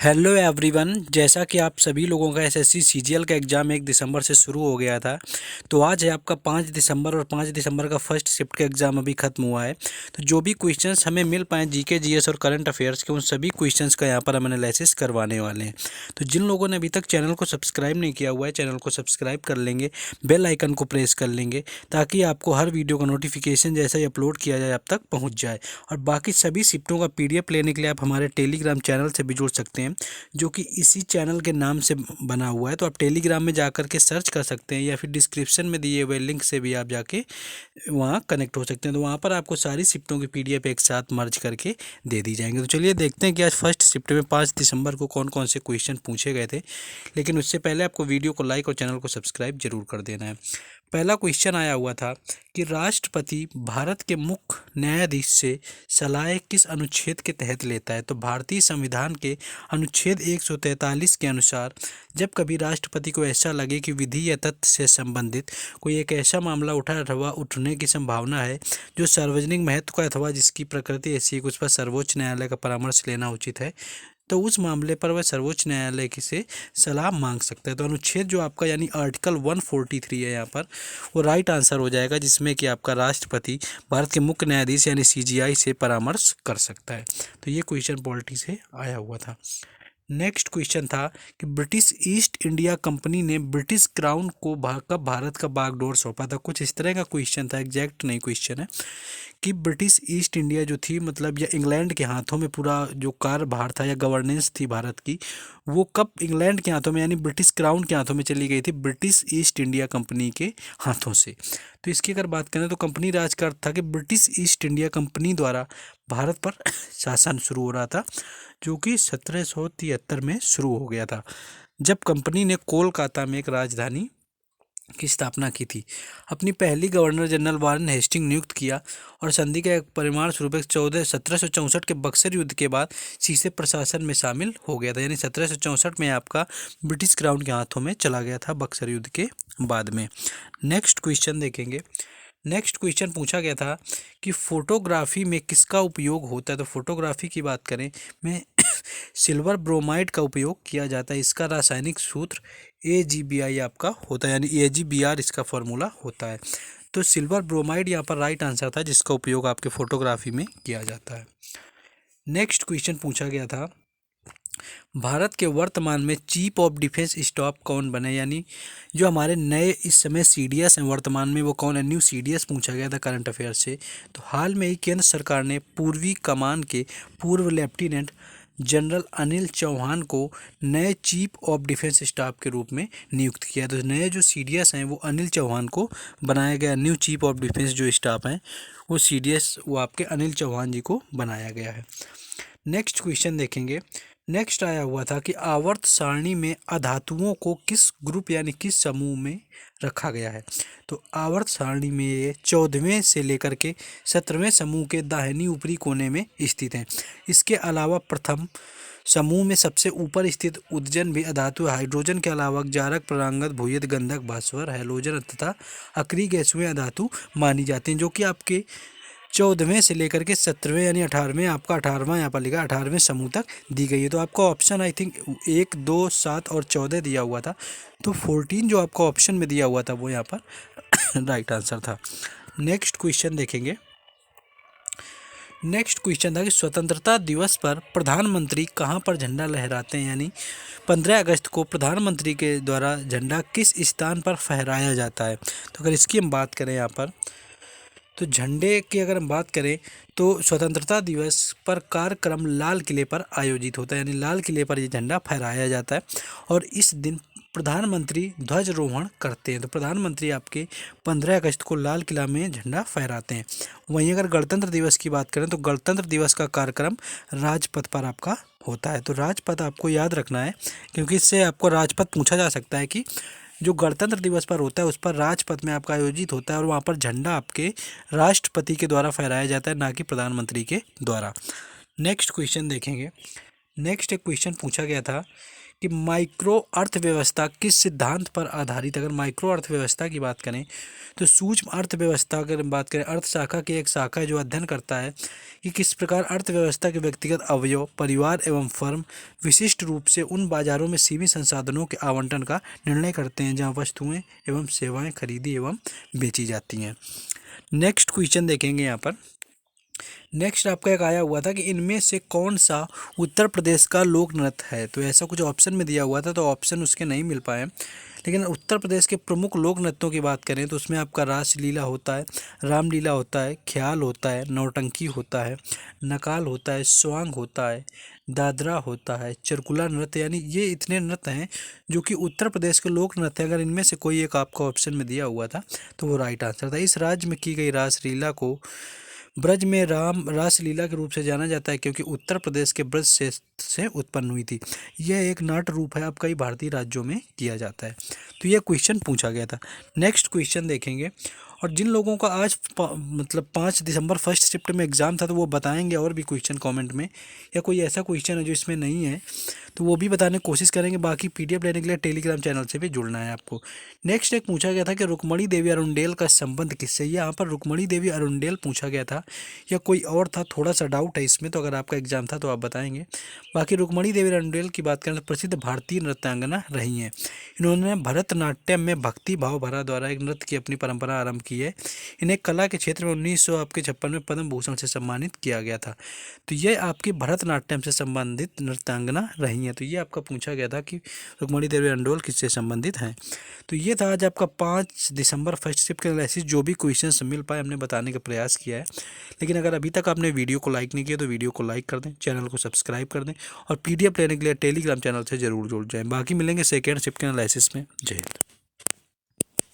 Hello everyone. जैसा कि आप सभी लोगों का एसएससी सीजीएल का एग्ज़ाम 1 दिसंबर से शुरू हो गया था, तो आज है आपका 5 दिसंबर और 5 दिसंबर का फर्स्ट शिफ्ट का एग्ज़ाम अभी ख़त्म हुआ है। तो जो भी क्वेश्चंस हमें मिल पाए जीके जीएस और करंट अफेयर्स के, उन सभी क्वेश्चंस का यहाँ पर हम एनालिसिस करवाने वाले हैं। तो जिन लोगों ने अभी तक चैनल को सब्सक्राइब नहीं किया हुआ है, चैनल को सब्सक्राइब कर लेंगे, बेल आइकन को प्रेस कर लेंगे, ताकि आपको हर वीडियो का नोटिफिकेशन जैसा ही अपलोड किया जाए आप तक पहुँच जाए। और बाकी सभी शिफ्टों का PDF लेने के लिए आप हमारे टेलीग्राम चैनल से भी जुड़ सकते हैं, जो कि इसी चैनल के नाम से बना हुआ है। तो आप टेलीग्राम में जाकर के सर्च कर सकते हैं, या फिर डिस्क्रिप्शन में दिए हुए लिंक से भी आप जाके वहाँ कनेक्ट हो सकते हैं। तो वहाँ पर आपको सारी शिफ्टों की PDF एक साथ मर्ज करके दे दी जाएंगे। तो चलिए देखते हैं कि आज फर्स्ट शिफ्ट में 5 दिसंबर को कौन कौन से क्वेश्चन पूछे गए थे। लेकिन उससे पहले आपको वीडियो को लाइक और चैनल को सब्सक्राइब जरूर कर देना है। पहला क्वेश्चन आया हुआ था कि राष्ट्रपति भारत के मुख्य न्यायाधीश से सलाह किस अनुच्छेद के तहत लेता है। तो भारतीय संविधान के अनुच्छेद 143 के अनुसार जब कभी राष्ट्रपति को ऐसा लगे कि विधि या तथ्य से संबंधित कोई एक ऐसा मामला उठा अथवा उठने की संभावना है जो सार्वजनिक महत्व का अथवा जिसकी प्रकृति ऐसी है कि उस पर सर्वोच्च न्यायालय का परामर्श लेना उचित है, तो उस मामले पर वह सर्वोच्च न्यायालय की से सलाह मांग सकता है। तो अनुच्छेद जो आपका यानी आर्टिकल 143 है यहाँ पर, वो राइट आंसर हो जाएगा, जिसमें कि आपका राष्ट्रपति भारत के मुख्य न्यायाधीश यानी CJI से परामर्श कर सकता है। तो ये क्वेश्चन पॉलिटी से आया हुआ था। नेक्स्ट क्वेश्चन था कि ब्रिटिश ईस्ट इंडिया कंपनी ने ब्रिटिश क्राउन को कब भारत का बागडोर सौंपा था। कुछ इस तरह का क्वेश्चन था, एग्जैक्ट नहीं क्वेश्चन है कि ब्रिटिश ईस्ट इंडिया जो थी, मतलब या इंग्लैंड के हाथों में पूरा जो कार्यभार था या गवर्नेंस थी भारत की, वो कब इंग्लैंड के हाथों में यानी ब्रिटिश क्राउन के हाथों में चली गई थी, ब्रिटिश ईस्ट इंडिया कंपनी के हाथों से। तो इसकी अगर बात करें तो कंपनी राज का अर्थ था कि ब्रिटिश ईस्ट इंडिया कंपनी द्वारा भारत पर शासन शुरू हो रहा था, जो कि 1773 में शुरू हो गया था, जब कंपनी ने कोलकाता में एक राजधानी की स्थापना की थी। अपनी पहली गवर्नर जनरल वारेन हेस्टिंग नियुक्त किया और संधि का एक परिमाण स्वरूप 1764 के बक्सर युद्ध के बाद सीधे प्रशासन में शामिल हो गया था। यानी 1764 में आपका ब्रिटिश क्राउन के हाथों में चला गया था बक्सर युद्ध के बाद में। नेक्स्ट क्वेश्चन देखेंगे। नेक्स्ट क्वेश्चन पूछा गया था कि फोटोग्राफी में किसका उपयोग होता है। तो फोटोग्राफी की बात करें में सिल्वर ब्रोमाइड का उपयोग किया जाता है। इसका रासायनिक सूत्र AgBi आपका होता है, यानी AgBr इसका फॉर्मूला होता है। तो सिल्वर ब्रोमाइड यहाँ पर राइट आंसर था, जिसका उपयोग आपके फोटोग्राफी में किया जाता है। नेक्स्ट क्वेश्चन पूछा गया था भारत के वर्तमान में चीफ ऑफ डिफेंस स्टाफ कौन बने, यानी जो हमारे नए इस समय CDS हैं वर्तमान में, वो कौन है। न्यू CDS पूछा गया था करंट अफेयर से। तो हाल में ही केंद्र सरकार ने पूर्वी कमान के पूर्व लेफ्टिनेंट जनरल अनिल चौहान को नए चीफ ऑफ डिफेंस स्टाफ के रूप में नियुक्त किया। तो नए जो CDS हैं वो अनिल चौहान को बनाया गया। न्यू चीफ ऑफ डिफेंस जो स्टाफ हैं वो CDS वो आपके अनिल चौहान जी को बनाया गया है। नेक्स्ट क्वेश्चन देखेंगे। नेक्स्ट आया हुआ था कि आवर्त सारणी में अधातुओं को किस ग्रुप यानी किस समूह में रखा गया है। तो आवर्त सारणी में ये 14वें से लेकर के 17वें समूह के दाहिनी ऊपरी कोने में स्थित हैं। इसके अलावा प्रथम समूह में सबसे ऊपर स्थित उदजन भी अधातु हाइड्रोजन के अलावा जारक, परांगत, भूयित, गंधक, भास्वर, हैलोजन तथा अक्रिय गैसों अधातु मानी जाती हैं, जो कि आपके 14वें से लेकर के 17वें यानी 18वें, आपका 18वां यहाँ पर लिखा 18वें समूह तक दी गई है। तो आपका ऑप्शन आई थिंक 1, 2, 7 और 14 दिया हुआ था। तो 14 जो आपका ऑप्शन में दिया हुआ था वो यहाँ पर राइट आंसर था। नेक्स्ट क्वेश्चन देखेंगे। नेक्स्ट क्वेश्चन था कि स्वतंत्रता दिवस पर प्रधानमंत्री कहाँ पर झंडा लहराते हैं, यानी 15 अगस्त को प्रधानमंत्री के द्वारा झंडा किस स्थान पर फहराया जाता है। तो अगर इसकी हम बात करें यहाँ पर, तो झंडे की अगर हम बात करें तो स्वतंत्रता दिवस पर कार्यक्रम लाल किले पर आयोजित होता है, यानी लाल किले पर ये झंडा फहराया जाता है और इस दिन प्रधानमंत्री ध्वजारोहण करते हैं। तो प्रधानमंत्री आपके 15 अगस्त को लाल किला में झंडा फहराते हैं। वहीं अगर गणतंत्र दिवस की बात करें तो गणतंत्र दिवस का कार्यक्रम राजपथ पर आपका होता है। तो राजपथ आपको याद रखना है, क्योंकि इससे आपको राजपथ पूछा जा सकता है कि जो गणतंत्र दिवस पर होता है उस पर राजपथ में आपका आयोजित होता है और वहाँ पर झंडा आपके राष्ट्रपति के द्वारा फहराया जाता है, ना कि प्रधानमंत्री के द्वारा। नेक्स्ट क्वेश्चन देखेंगे। नेक्स्ट एक क्वेश्चन पूछा गया था कि माइक्रो अर्थव्यवस्था किस सिद्धांत पर आधारित। अगर माइक्रो अर्थव्यवस्था की बात करें तो सूक्ष्म अर्थव्यवस्था अगर बात करें अर्थशाखा की एक शाखा है जो अध्ययन करता है कि किस प्रकार अर्थव्यवस्था के व्यक्तिगत अवयव, परिवार एवं फर्म विशिष्ट रूप से उन बाजारों में सीमित संसाधनों के आवंटन का निर्णय करते हैं जहां वस्तुएं एवं सेवाएं खरीदी एवं बेची जाती हैं। नेक्स्ट क्वेश्चन देखेंगे यहाँ पर। नेक्स्ट आपका एक आया हुआ था कि इनमें से कौन सा उत्तर प्रदेश का लोक नृत्य है। तो ऐसा कुछ ऑप्शन में दिया हुआ था, तो ऑप्शन उसके नहीं मिल पाए। लेकिन उत्तर प्रदेश के प्रमुख लोक नृत्यों की बात करें तो उसमें आपका रासलीला होता है, रामलीला होता है, ख्याल होता है, नौटंकी होता है, नकाल होता है, स्वांग होता है, दादरा होता है, चरकुला नृत्य। यानी ये इतने नृत्य हैं जो कि उत्तर प्रदेश के लोक नृत्य। अगर इनमें से कोई एक आपका ऑप्शन में दिया हुआ था तो वो राइट आंसर था। इस राज्य में की गई रासलीला को ब्रज में राम रासलीला के रूप से जाना जाता है क्योंकि उत्तर प्रदेश के ब्रज से उत्पन्न हुई थी। यह एक नाट्य रूप है, अब कई भारतीय राज्यों में किया जाता है। तो यह क्वेश्चन पूछा गया था। नेक्स्ट क्वेश्चन देखेंगे। और जिन लोगों का आज मतलब 5 दिसंबर फर्स्ट शिफ्ट में एग्ज़ाम था तो वो बताएंगे और भी क्वेश्चन कमेंट में, या कोई ऐसा क्वेश्चन है जो इसमें नहीं है तो वो भी बताने की कोशिश करेंगे। बाकी पीडीएफ लेने के लिए टेलीग्राम चैनल से भी जुड़ना है आपको। नेक्स्ट एक पूछा गया था कि रुक्मणी देवी अरुंडेल का संबंध किससे। यहाँ पर रुक्मणी देवी अरुंडेल पूछा गया था या कोई और था, थोड़ा सा डाउट है इसमें, तो अगर आपका एग्जाम था तो आप बताएंगे। बाकी रुक्मणी देवी अरुंडेल की बात करें तो प्रसिद्ध भारतीय नृत्यांगना रही हैं। इन्होंने भरतनाट्यम में भक्ति भाव भरा द्वारा एक नृत्य की अपनी परंपरा आरंभ की है। इन्हें कला के क्षेत्र में 1956 में पद्म भूषण से सम्मानित किया गया था। तो ये आपकी भरतनाट्यम से संबंधित नृत्यांगना रही हैं। तो ये आपका पूछा गया था कि रुक्मणी देवी अरुंडेल किससे संबंधित हैं। तो ये था आज आपका 5 दिसंबर फर्स्ट शिफ्ट के एनालिसिस। जो भी क्वेश्चंस मिल पाए हमने बताने का प्रयास किया है। लेकिन अगर अभी तक आपने वीडियो को लाइक नहीं किया तो वीडियो को लाइक कर दें, चैनल को सब्सक्राइब कर दें और पीडीएफ लेने के लिए टेलीग्राम चैनल से जरूर जुड़ जाएं। बाकी मिलेंगे सेकेंड शिफ्ट के एनालिसिस में। जय हिंद।